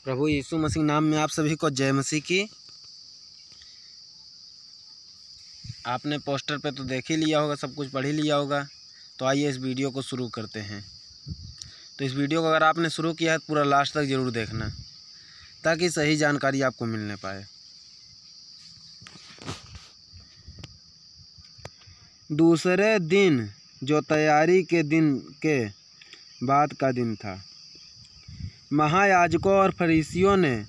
प्रभु यीशु मसीह नाम में आप सभी को जय मसीह की। आपने पोस्टर पे तो देख ही लिया होगा, सब कुछ पढ़ ही लिया होगा। तो आइए इस वीडियो को शुरू करते हैं। तो इस वीडियो को अगर आपने शुरू किया है तो पूरा लास्ट तक ज़रूर देखना, ताकि सही जानकारी आपको मिलने पाए। दूसरे दिन, जो तैयारी के दिन के बाद का दिन था, महायाजकों और फरीसियों ने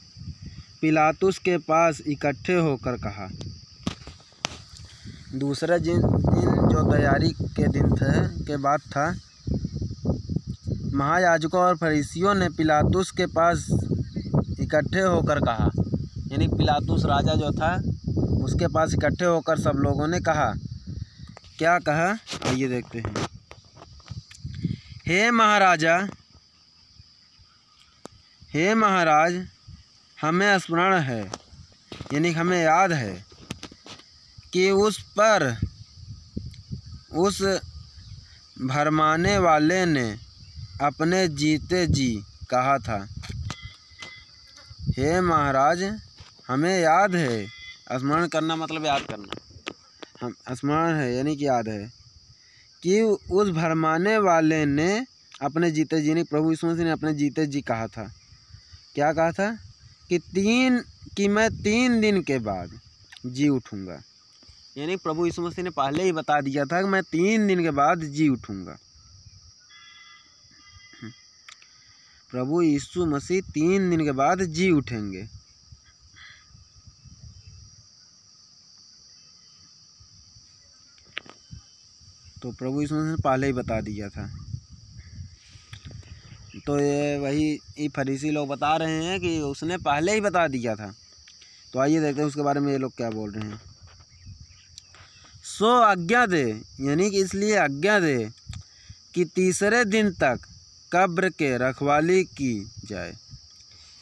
पिलातुस के पास इकट्ठे होकर कहा। दूसरे दिन जो तैयारी के दिन के बाद था, महायाजकों और फरीसियों ने पिलातुस के पास इकट्ठे होकर कहा। यानी पिलातुस राजा जो था उसके पास इकट्ठे होकर सब लोगों ने कहा। क्या कहा, आइए देखते हैं। हे महाराजा, हे महाराज, हमें स्मरण है, यानी हमें याद है कि उस भरमाने वाले ने अपने जीते जी कहा था। हे महाराज, हमें याद है, स्मरण करना मतलब याद करना, हम स्मरण है यानी कि याद है कि उस भरमाने वाले ने अपने जीते जी, प्रभु यीशु मसीह ने अपने जीते जी कहा था। क्या कहा था कि मैं 3 दिन के बाद जी उठूँगा। यानी प्रभु यीशु मसीह ने पहले ही बता दिया था कि मैं 3 दिन के बाद जी उठूँगा। प्रभु यीशु मसीह 3 दिन के बाद जी उठेंगे। तो प्रभु यीशु मसीह ने पहले ही बता दिया था। तो ये फरीसी लोग बता रहे हैं कि उसने पहले ही बता दिया था। तो आइए देखते हैं उसके बारे में ये लोग क्या बोल रहे हैं। सो आज्ञा दे, यानी कि इसलिए आज्ञा दे कि तीसरे दिन तक कब्र के रखवाली की जाए।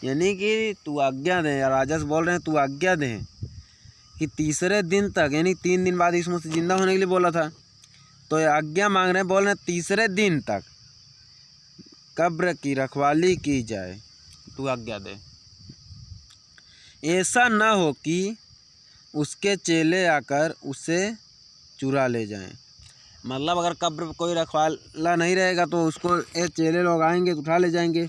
यानी कि तू आज्ञा दे, राजा से बोल रहे हैं तू आज्ञा दे कि तीसरे दिन तक, यानी 3 दिन बाद यीशु मसीह जिंदा होने के लिए बोला था। तो ये आज्ञा मांग रहे हैं, बोल रहे हैं तीसरे दिन तक कब्र की रखवाली की जाए, तू आज्ञा दे। ऐसा न हो कि उसके चेले आकर उसे चुरा ले जाएं। मतलब अगर कब्र कोई रखवाला नहीं रहेगा तो उसको ये चेले लोग आएंगे तो उठा ले जाएंगे।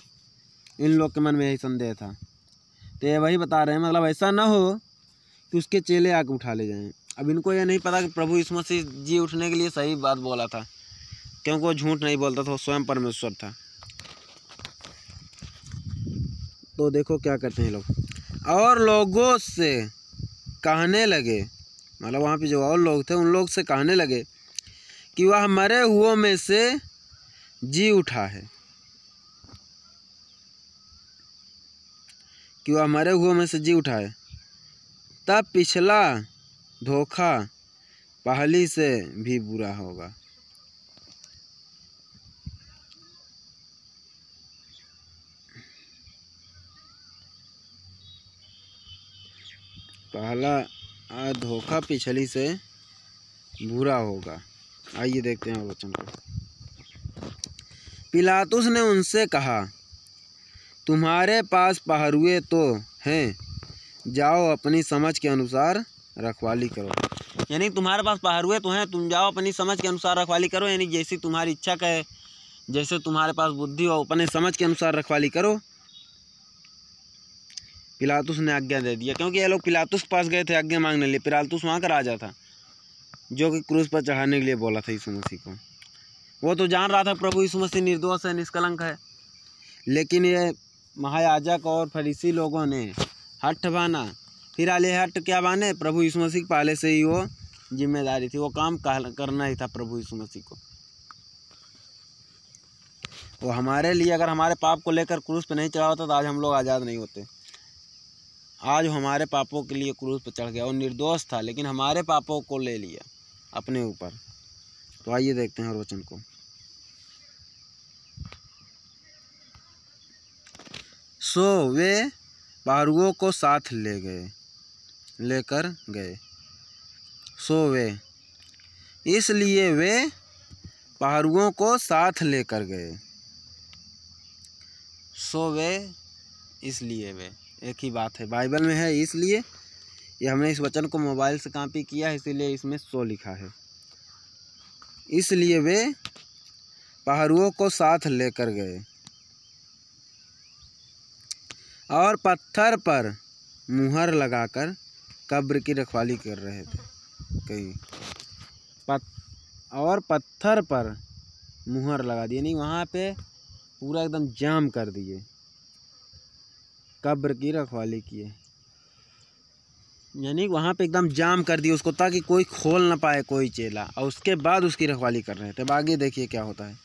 इन लोग के मन में यही संदेह था। तो ये वही बता रहे हैं, मतलब ऐसा ना हो कि उसके चेले आकर उठा ले जाएं। अब इनको ये नहीं पता कि प्रभु यीशु मसीह जी उठने के लिए सही बात बोला था, क्योंकि वो झूठ नहीं बोलता था, वो स्वयं परमेश्वर था। तो देखो क्या करते हैं लोग, और लोगों से कहने लगे, मतलब वहाँ पे जो और लोग थे उन लोग से कहने लगे कि वह मरे हुओं में से जी उठा है, कि वह मरे हुओं में से जी उठा है। तब पिछला धोखा पहली से भी बुरा होगा। पहला धोखा पिछली से बुरा होगा। आइए देखते हैं वचन को। पिलातुस ने उनसे कहा, तुम्हारे पास पहरुए तो हैं, जाओ अपनी समझ के अनुसार रखवाली करो। यानी तुम्हारे पास पहरुए तो हैं, तुम जाओ अपनी समझ के अनुसार रखवाली करो। यानी जैसी तुम्हारी इच्छा का है, जैसे तुम्हारे पास बुद्धि हो, अपने समझ के अनुसार रखवाली करो। पिलातुस ने आज्ञा दे दिया, क्योंकि ये लोग पिलातुस के पास गए थे आज्ञा मांगने लिए। पिलातुस वहाँ का राजा था जो कि क्रूस पर चढ़ाने के लिए बोला था यीशु मसीह को। वो तो जान रहा था प्रभु यीशु मसीह निर्दोष है, निष्कलंक है, लेकिन ये महायाजक और फरीसी लोगों ने हठ बाना। फिर आले हट क्या बाने, प्रभु यीशु मसीह की पहले से ही वो जिम्मेदारी थी, वो काम करना ही था प्रभु यीशु मसीह को। वो हमारे लिए अगर हमारे पाप को लेकर क्रूस पर नहीं चढ़ा होता तो आज हम लोग आज़ाद नहीं होते। आज हमारे पापों के लिए क्रूस पर चढ़ गया, और निर्दोष था लेकिन हमारे पापों को ले लिया अपने ऊपर। तो आइए देखते हैं और वचन को। सो वे पहरुओं को साथ लेकर गए। सो वे, इसलिए वे पहरुओं को साथ लेकर गए। सो वे इसलिए वे, एक ही बात है, बाइबल में है इसलिए। ये हमने इस वचन को मोबाइल से कॉपी किया है, इसीलिए इसमें 100 लिखा है। इसलिए वे पहरुओं को साथ लेकर गए और पत्थर पर मुहर लगाकर कब्र की रखवाली कर रहे थे। कहीं और पत्थर पर मुहर लगा दिए, नहीं वहाँ पे पूरा एकदम जाम कर दिए, कब्र की रखवाली किए, यानी वहाँ पे एकदम जाम कर दिए उसको, ताकि कोई खोल ना पाए कोई चेला, और उसके बाद उसकी रखवाली कर रहे थे। अब आगे देखिए क्या होता है।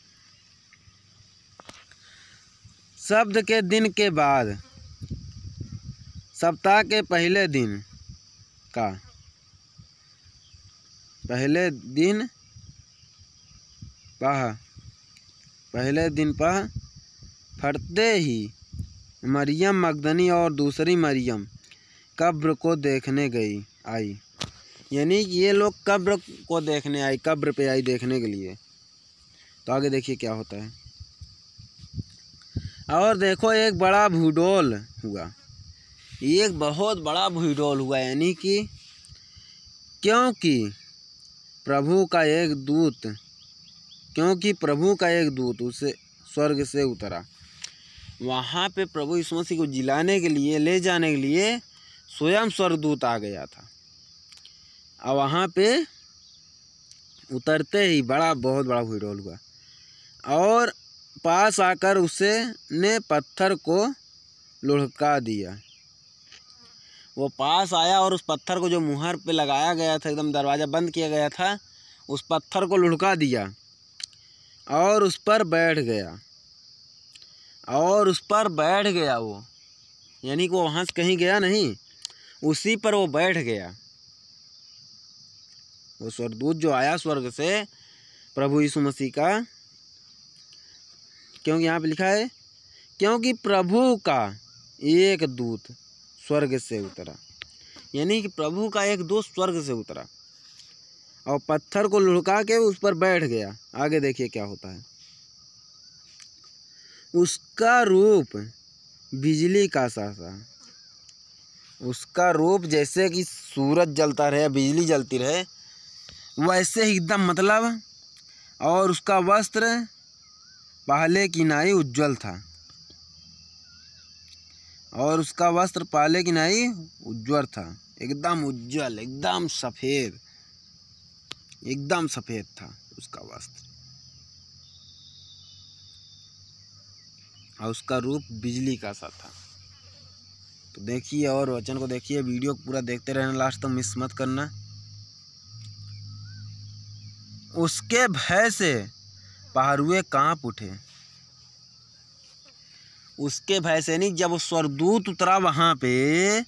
शब्द के दिन के बाद सप्ताह के पहले दिन पर फटते ही मरियम मगदनी और दूसरी मरियम कब्र को देखने आई। यानी कि ये लोग कब्र को देखने आई, कब्र पे आई देखने के लिए। तो आगे देखिए क्या होता है। और देखो एक बड़ा भूडोल हुआ, एक बहुत बड़ा भूडोल हुआ, यानी कि क्योंकि प्रभु का एक दूत उसे स्वर्ग से उतरा। वहाँ पे प्रभु यीशु मसीह को जिलाने के लिए, ले जाने के लिए स्वयं स्वर्गदूत आ गया था। और वहाँ पे उतरते ही बहुत बड़ा भूडोल हुआ और पास आकर ने पत्थर को लुढ़का दिया। वो पास आया और उस पत्थर को जो मुहर पे लगाया गया था, एकदम दरवाज़ा बंद किया गया था, उस पत्थर को लुढ़का दिया और उस पर बैठ गया वो, यानी कि वो वहाँ से कहीं गया नहीं, उसी पर वो बैठ गया। वो स्वर्गदूत जो आया स्वर्ग से प्रभु यीशु मसीह का, क्योंकि यहाँ पे लिखा है क्योंकि प्रभु का एक दूत स्वर्ग से उतरा, यानी कि प्रभु का एक दूत स्वर्ग से उतरा और पत्थर को लुढ़का के उस पर बैठ गया। आगे देखिए क्या होता है। उसका रूप बिजली का सा, उसका रूप जैसे कि सूरज जलता रहे, बिजली जलती रहे, वैसे ही एकदम मतलब। और उसका वस्त्र पहले की नाई उज्ज्वल था, एकदम उज्ज्वल, एकदम सफ़ेद था उसका वस्त्र, और उसका रूप बिजली का सा था। तो देखिए और वचन को देखिए, वीडियो पूरा देखते रहना, लास्ट तक मिस मत करना। उसके भय से पहरुए कांप उठे। उसके भय से नहीं, जब वो स्वर्गदूत उतरा वहाँ पे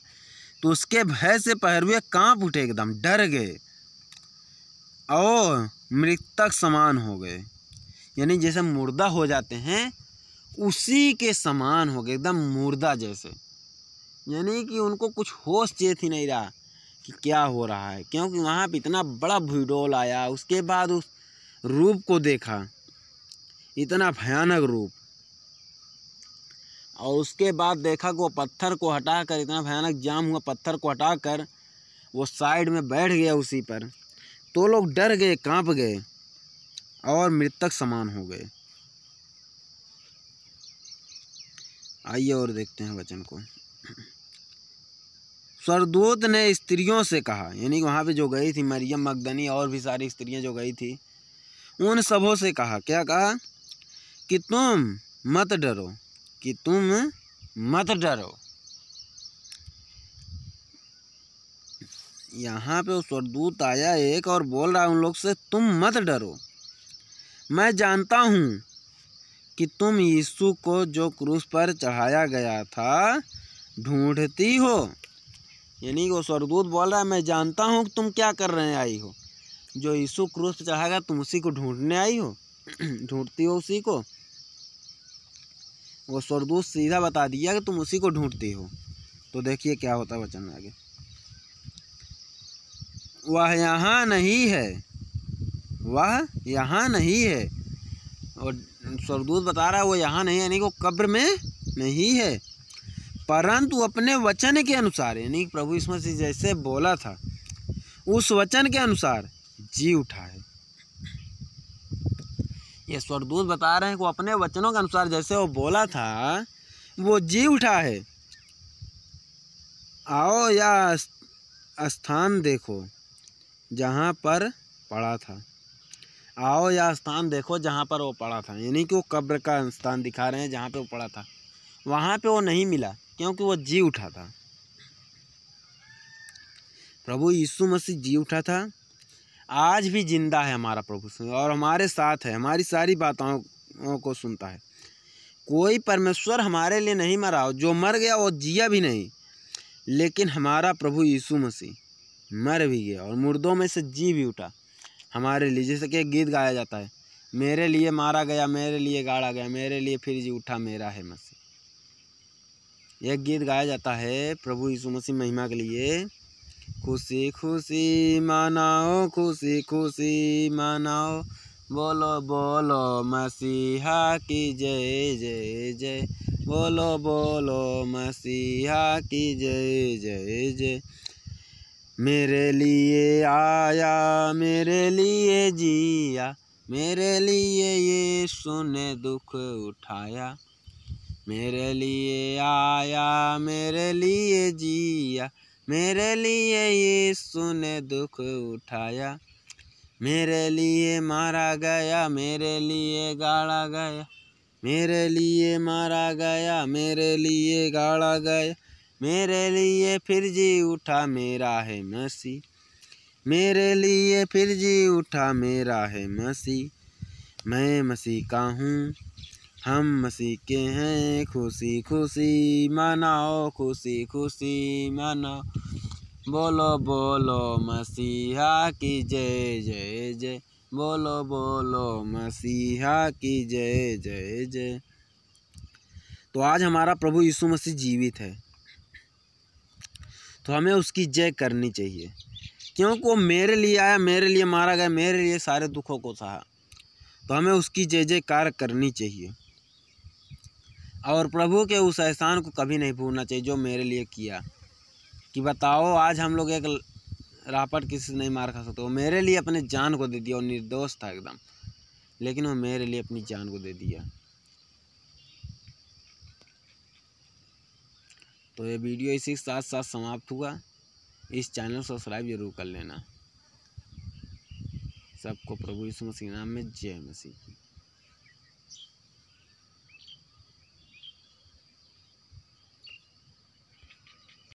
तो उसके भय से पहरुए कांप उठे, एकदम डर गए और मृतक समान हो गए, यानी जैसे मुर्दा हो जाते हैं उसी के समान हो गए, एकदम मुर्दा जैसे। यानी कि उनको कुछ होश चेत ही नहीं रहा कि क्या हो रहा है, क्योंकि वहाँ पे इतना बड़ा भूडोल आया। उसके बाद उस रूप को देखा, इतना भयानक रूप, और उसके बाद देखा कि वो पत्थर को हटाकर, इतना भयानक जाम हुआ, पत्थर को हटाकर वो साइड में बैठ गया उसी पर। तो लोग डर गए, कांप गए और मृतक समान हो गए। आइए और देखते हैं वचन को। स्वर्गदूत ने स्त्रियों से कहा, यानी वहाँ पे जो गई थी मरियम मगदनी और भी सारी स्त्रियाँ जो गई थी, उन सबों से कहा, क्या कहा? कि तुम मत डरो। यहाँ पे वो स्वर्गदूत आया एक और बोल रहा है उन लोग से, तुम मत डरो, मैं जानता हूँ कि तुम यीशु को जो क्रूस पर चढ़ाया गया था ढूंढती हो। यानी वो स्वर्गदूत बोल रहा है, मैं जानता हूँ कि तुम क्या कर रहे आई हो, जो यीशु क्रूस पर चढ़ाया गया तुम उसी को ढूंढने आई हो, ढूंढती हो उसी को। वो स्वर्गदूत सीधा बता दिया कि तुम उसी को ढूंढती हो। तो देखिए क्या होता है वचन में आगे। वह यहाँ नहीं है, और स्वर्गदूत बता रहा है वो यहाँ नहीं है, यानी वो कब्र में नहीं है। परंतु अपने वचन के अनुसार, यानी प्रभु यीशु मसीह जैसे बोला था उस वचन के अनुसार जी उठा है। ये स्वर्गदूत बता रहे हैं कि वो अपने वचनों के अनुसार जैसे वो बोला था वो जी उठा है। आओ या स्थान देखो जहाँ पर पड़ा था। आओ या स्थान देखो जहाँ पर वो पड़ा था, यानी कि वो कब्र का स्थान दिखा रहे हैं जहाँ पे वो पड़ा था। वहाँ पे वो नहीं मिला क्योंकि वो जी उठा था। प्रभु यीशु मसीह जी उठा था, आज भी जिंदा है हमारा प्रभु और हमारे साथ है, हमारी सारी बातों को सुनता है। कोई परमेश्वर हमारे लिए नहीं मरा, जो मर गया वो जिया भी नहीं, लेकिन हमारा प्रभु यीशु मसीह मर भी गया और मुर्दों में से जी भी उठा हमारे लिए। जैसे कि एक गीत गाया जाता है, मेरे लिए मारा गया, मेरे लिए गाड़ा गया, मेरे लिए फिर जी उठा, मेरा है मसीह। यह गीत गाया जाता है प्रभु यीशु मसीह महिमा के लिए। खुशी खुशी मनाओ, खुशी खुशी मनाओ, बोलो बोलो मसीहा की जय जय जय, बोलो बोलो मसीहा की जय जय जय। मेरे लिए आया, मेरे लिए जिया, मेरे लिए यीशु ने दुख उठाया। मेरे लिए आया, मेरे लिए जिया, मेरे लिए यीशु ने दुख उठाया। मेरे लिए मारा गया, मेरे लिए गाड़ा गया, मेरे लिए मारा गया, मेरे लिए गाड़ा गया, मेरे लिए फिर जी उठा, मेरा है मसीह। मेरे लिए फिर जी उठा, मेरा है मसीह। मैं मसीह का हूँ, हम मसीह के हैं। खुशी खुशी मनाओ, खुशी खुशी मनाओ, बोलो बोलो मसीहा की जय जय जय, बोलो बोलो मसीहा की जय जय जय। तो आज हमारा प्रभु यीशु मसीह जीवित है, तो हमें उसकी जय करनी चाहिए, क्योंकि वो मेरे लिए आया, मेरे लिए मारा गया, मेरे लिए सारे दुखों को सहा। तो हमें उसकी जय जयकार करनी चाहिए और प्रभु के उस एहसान को कभी नहीं भूलना चाहिए जो मेरे लिए किया। कि बताओ, आज हम लोग एक रापट किसी से नहीं मार खा सकते, वो मेरे लिए अपने जान को दे दिया। वो निर्दोष था एकदम, लेकिन वो मेरे लिए अपनी जान को दे दिया। तो ये वीडियो इसी के साथ साथ समाप्त हुआ। इस चैनल को सब्सक्राइब जरूर कर लेना। सबको प्रभु यीशु मसीह नाम में जय मसीह।